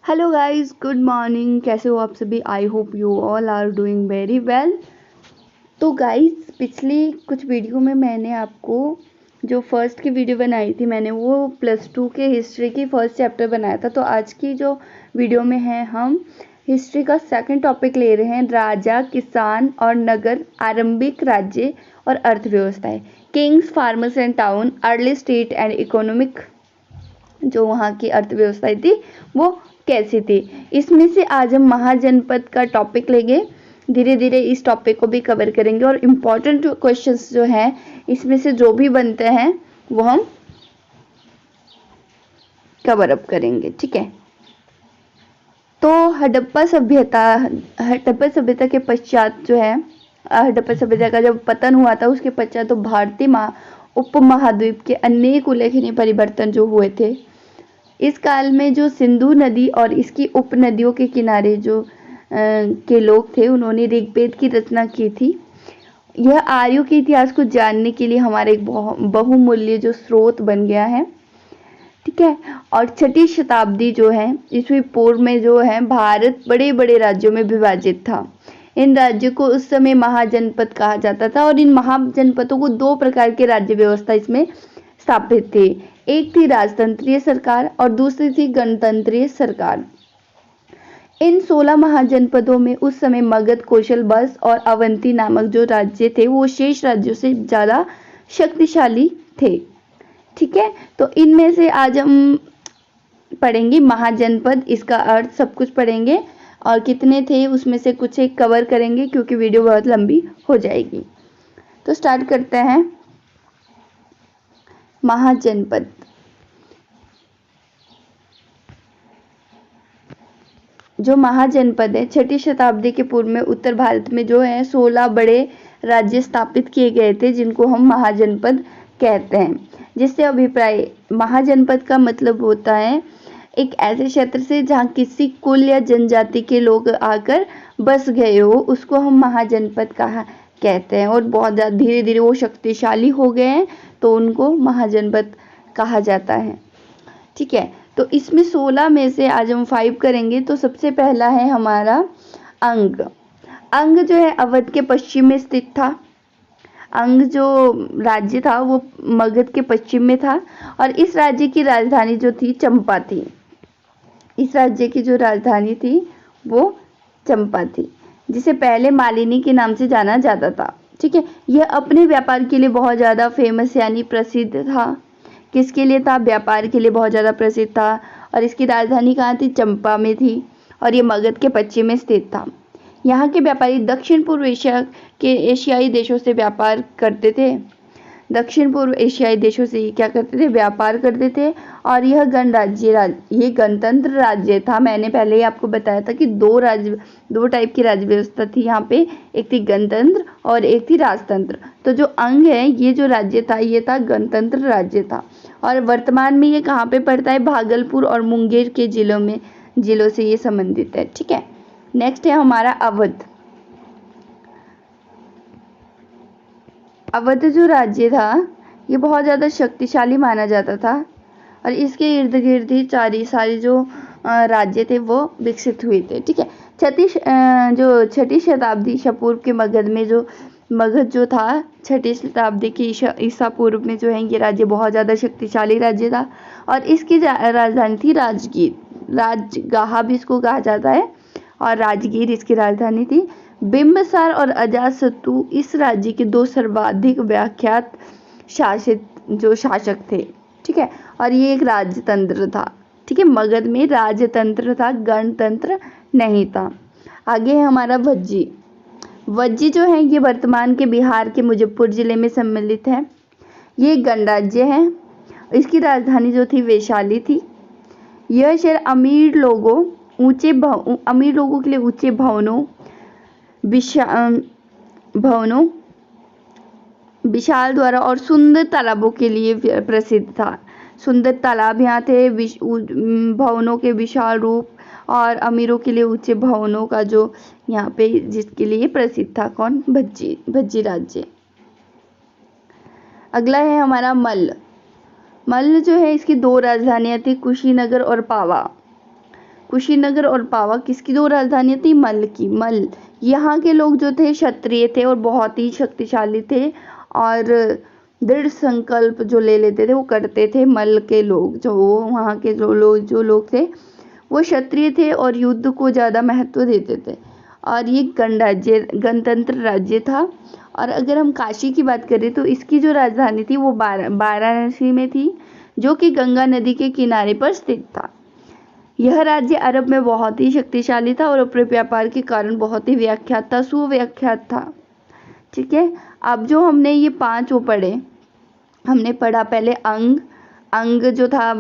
Hello guys, good morning. कैसे हो आप सभी? I hope you all are doing very well. तो गाइस, पिछली कुछ वीडियो में मैंने आपको जो फर्स्ट की वीडियो बनाई थी, मैंने वो +2 के हिस्ट्री की फर्स्ट चैप्टर बनाया था। तो आज की जो वीडियो में है, हम हिस्ट्री का सेकंड टॉपिक ले रहे हैं, राजा, किसान और नगर, आरंभिक राज्य और अर्थव्यवस्थाएं, kings, farmers and town, early state and economic. जो वहाँ की अर्थव्यवस्था थी वो कैसी थी। इसमें से आज हम महाजनपद का टॉपिक लेंगे। धीरे धीरे इस टॉपिक को भी कवर करेंगे और इम्पोर्टेंट क्वेश्चंस जो हैं इसमें से जो भी बनते हैं वो हम कवर अप करेंगे। ठीक है, तो हड़प्पा सभ्यता के पश्चात जो है, हड़प्पा सभ्यता का जब पतन हुआ था उसके पश्चात तो भारतीय उपमहाद्वीप के अनेक उल्लेखनीय परिवर्तन जो हुए थे। इस काल में जो सिंधु नदी और इसकी उपनदियों के किनारे जो के लोग थे, उन्होंने ऋग्वेद की रचना की थी। यह आर्यों के इतिहास को जानने के लिए हमारे एक बहुमूल्य जो स्रोत बन गया है। ठीक है, और 6ठी शताब्दी जो है ईस्वी पूर्व में जो है भारत बड़े बड़े राज्यों में विभाजित था। इन राज्यों को उस समय महाजनपद कहा जाता था और इन महाजनपदों को 2 प्रकार के राज्य व्यवस्था इसमें स्थापित थी। एक थी राजतंत्रीय सरकार और दूसरी थी गणतंत्रीय सरकार। इन 16 महाजनपदों में उस समय मगध, कौशल, बस और अवंती नामक जो राज्य थे वो शेष राज्यों से ज़्यादा शक्तिशाली थे। ठीक है, तो इनमें से आज हम पढ़ेंगे महाजनपद, इसका अर्थ सब कुछ पढ़ेंगे और कितने थे उसमें से कुछ एक कवर करेंगे क्योंकि वीडियो बहुत लंबी हो जाएगी। तो स्टार्ट करते हैं। महाजनपद, जो महाजनपद है 6ठी शताब्दी के पूर्व में उत्तर भारत में जो है 16 बड़े राज्य स्थापित किए गए थे जिनको हम महाजनपद कहते हैं। जिससे अभिप्राय, महाजनपद का मतलब होता है एक ऐसे क्षेत्र से जहाँ किसी कुल या जनजाति के लोग आकर बस गए हो, उसको हम महाजनपद कहा कहते हैं। और बहुत ज़्यादा धीरे धीरे वो शक्तिशाली हो गए हैं तो उनको महाजनपद कहा जाता है। ठीक है, तो इसमें 16 में से आज हम 5 करेंगे। तो सबसे पहला है हमारा अंग। अंग जो है अवध के पश्चिम में स्थित था। अंग जो राज्य था वो मगध के पश्चिम में था और इस राज्य की राजधानी जो थी चंपा थी। इस राज्य की जो राजधानी थी वो चंपा थी, जिसे पहले मालिनी के नाम से जाना जाता था। ठीक है, यह अपने व्यापार के लिए बहुत ज़्यादा फेमस यानी प्रसिद्ध था। किसके लिए था? व्यापार के लिए बहुत ज़्यादा प्रसिद्ध था। और इसकी राजधानी कहाँ थी? चंपा में थी और ये मगध के पश्चिम में स्थित था। यहाँ के व्यापारी दक्षिण पूर्व एशिया के एशियाई देशों से व्यापार करते थे। दक्षिण पूर्व एशियाई देशों से ये क्या करते थे? व्यापार करते थे। और यह ये गणतंत्र राज्य था। मैंने पहले ही आपको बताया था कि दो टाइप की राज्य व्यवस्था थी यहाँ पे, एक थी गणतंत्र और एक थी राजतंत्र। तो जो अंग है, ये जो राज्य था ये था गणतंत्र राज्य था। और वर्तमान में ये कहाँ पे पड़ता है? भागलपुर और मुंगेर के जिलों से ये संबंधित है। ठीक है, नेक्स्ट है हमारा अवध। अवध जो राज्य था ये बहुत ज़्यादा शक्तिशाली माना जाता था और इसके इर्द गिर्द ही सारे जो राज्य थे वो विकसित हुए थे। ठीक है, 6ठी शताब्दी ईसा पूर्व के मगध जो था 6ठी शताब्दी की ईसा पूर्व में जो है ये राज्य बहुत ज़्यादा शक्तिशाली राज्य था और इसकी राजधानी थी राजगीर। राजगाहा भी इसको कहा जाता है और राजगीर इसकी राजधानी थी। बिंबिसार और अजातशत्रु इस राज्य के 2 सर्वाधिक व्याख्यात शासक थे। ठीक है, और ये एक राजतंत्र था। ठीक है, मगध में राजतंत्र था, गणतंत्र नहीं था। आगे है हमारा वज्जी। वज्जी जो है ये वर्तमान के बिहार के मुजफ्फरपुर जिले में सम्मिलित है। ये एक गणराज्य है। इसकी राजधानी जो थी वैशाली थी। यह शहर अमीर लोगों के लिए ऊंचे भवनों, विशाल द्वारा और सुंदर तालाबों के लिए प्रसिद्ध था। सुंदर तालाब यहाँ थे, भवनों के विशाल रूप और अमीरों के लिए ऊंचे भवनों का जो यहाँ पे जिसके लिए प्रसिद्ध था। कौन? भज्जी राज्य। अगला है हमारा मल्ल। मल्ल जो है इसकी 2 राजधानियाँ थी, कुशीनगर और पावा। कुशीनगर और पावा किसकी दो राजधानियाँ थी? मल की। मल, यहाँ के लोग जो थे क्षत्रिय थे और बहुत ही शक्तिशाली थे और दृढ़ संकल्प जो ले लेते थे वो करते थे। मल के लोग, जो वहाँ के जो लोग थे वो क्षत्रिय थे और युद्ध को ज़्यादा महत्व देते थे और ये गणतंत्र राज्य था। और अगर हम काशी की बात करें तो इसकी जो राजधानी थी वो वाराणसी में थी, जो कि गंगा नदी के किनारे पर स्थित था। यह राज्य अरब में बहुत ही शक्तिशाली था और अपने व्यापार के कारण बहुत ही विख्यात था, सुविख्यात था। ठीक है, अब जो हमने ये 5 वो पढ़े, हमने पढ़ा पहले अंग जो था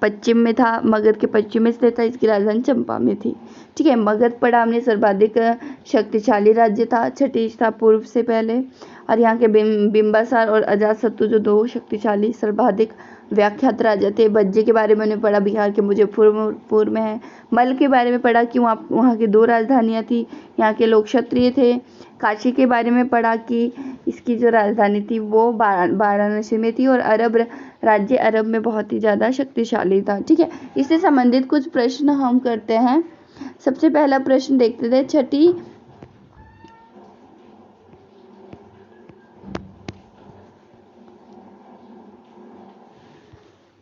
पश्चिम में था, मगध के पश्चिम में स्थित था, इसकी राजधानी चंपा में थी। ठीक है, मगध पढ़ा हमने, सर्वाधिक शक्तिशाली राज्य था, छठी था पूर्व से पहले, और यहाँ के बिंबासार और अजातशत्रु जो दो शक्तिशाली सर्वाधिक व्याख्यात राजा थे। बज्जे के बारे में पढ़ा, बिहार के मुजफ्फरपुर में है। मल के बारे में पढ़ा कि वहाँ की 2 राजधानियाँ थी, यहाँ के लोग क्षत्रिय थे। काशी के बारे में पढ़ा कि इसकी जो राजधानी थी वो वाराणसी में थी और राज्य अरब में बहुत ही ज़्यादा शक्तिशाली था। ठीक है, इससे संबंधित कुछ प्रश्न हम करते हैं। सबसे पहला प्रश्न देखते थे,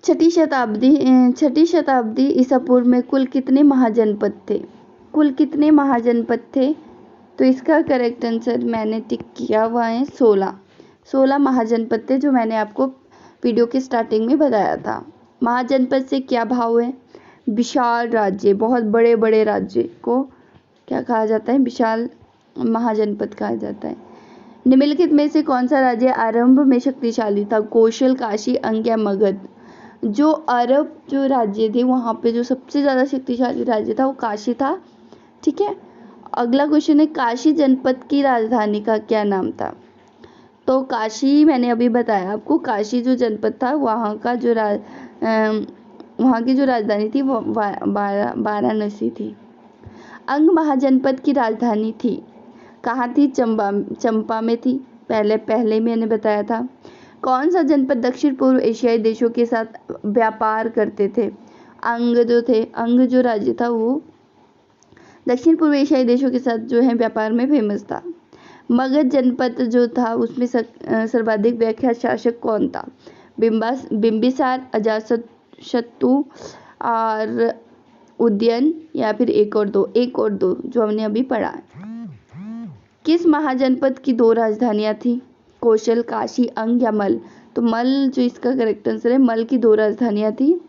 छठी शताब्दी ईसा पूर्व में कुल कितने महाजनपद थे? कुल कितने महाजनपद थे? तो इसका करेक्ट आंसर मैंने टिक किया हुआ है 16 महाजनपद थे, जो मैंने आपको वीडियो के स्टार्टिंग में बताया था। महाजनपद से क्या भाव है? विशाल राज्य, बहुत बड़े बड़े राज्य को क्या कहा जाता है? विशाल महाजनपद कहा जाता है। निम्नलिखित में से कौन सा राज्य आरंभ में शक्तिशाली था? कौशल, काशी, अंग या मगध? जो अरब जो राज्य थे वहाँ पे जो सबसे ज़्यादा शक्तिशाली राज्य था वो काशी था। ठीक है, अगला क्वेश्चन है, काशी जनपद की राजधानी का क्या नाम था? तो काशी मैंने अभी बताया आपको, काशी जो जनपद था वहाँ की जो राजधानी थी वो वाराणसी थी। अंग महाजनपद की राजधानी थी, कहाँ थी? चंपा में थी, पहले मैंने बताया था। कौन सा जनपद दक्षिण पूर्व एशियाई देशों के साथ व्यापार करते थे? अंग जो राज्य था वो दक्षिण पूर्व एशियाई देशों के साथ जो है व्यापार में फेमस था। मगध जनपद जो था उसमें सर्वाधिक विख्यात शासक कौन था? बिंबिसार, अजातशत्रु और उदयन, या फिर एक और दो जो हमने अभी पढ़ा है। किस महाजनपद की 2 राजधानियां थी? कौशल, काशी, अंग या मल? तो मल जो इसका करेक्ट आंसर है, मल की 2 राजधानियां थी।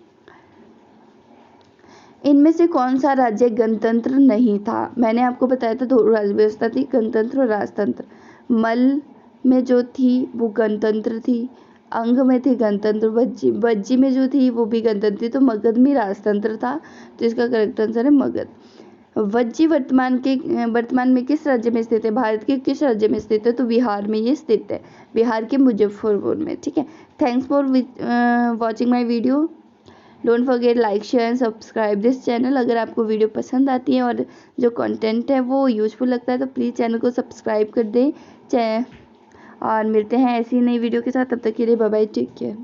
इनमें से कौन सा राज्य गणतंत्र नहीं था? मैंने आपको बताया था 2 राज्य व्यवस्था थी, गणतंत्र और राजतंत्र। मल में जो थी वो गणतंत्र थी, अंग में थी गणतंत्र, बज्जी में जो थी वो भी गणतंत्र थी, तो मगध में राजतंत्र था, तो इसका करेक्ट आंसर है मगध। वज्जी वर्तमान में किस राज्य में स्थित है? भारत के किस राज्य में स्थित है? तो बिहार में ये स्थित है, बिहार के मुजफ्फरपुर में। ठीक है, thanks for watching my video. Don't forget like, share and subscribe this channel. अगर आपको वीडियो पसंद आती है और जो कंटेंट है वो यूजफुल लगता है तो प्लीज़ चैनल को सब्सक्राइब कर दें। और मिलते हैं ऐसी नई वीडियो के साथ, तब तक के लिए बाय बाय, टेक केयर।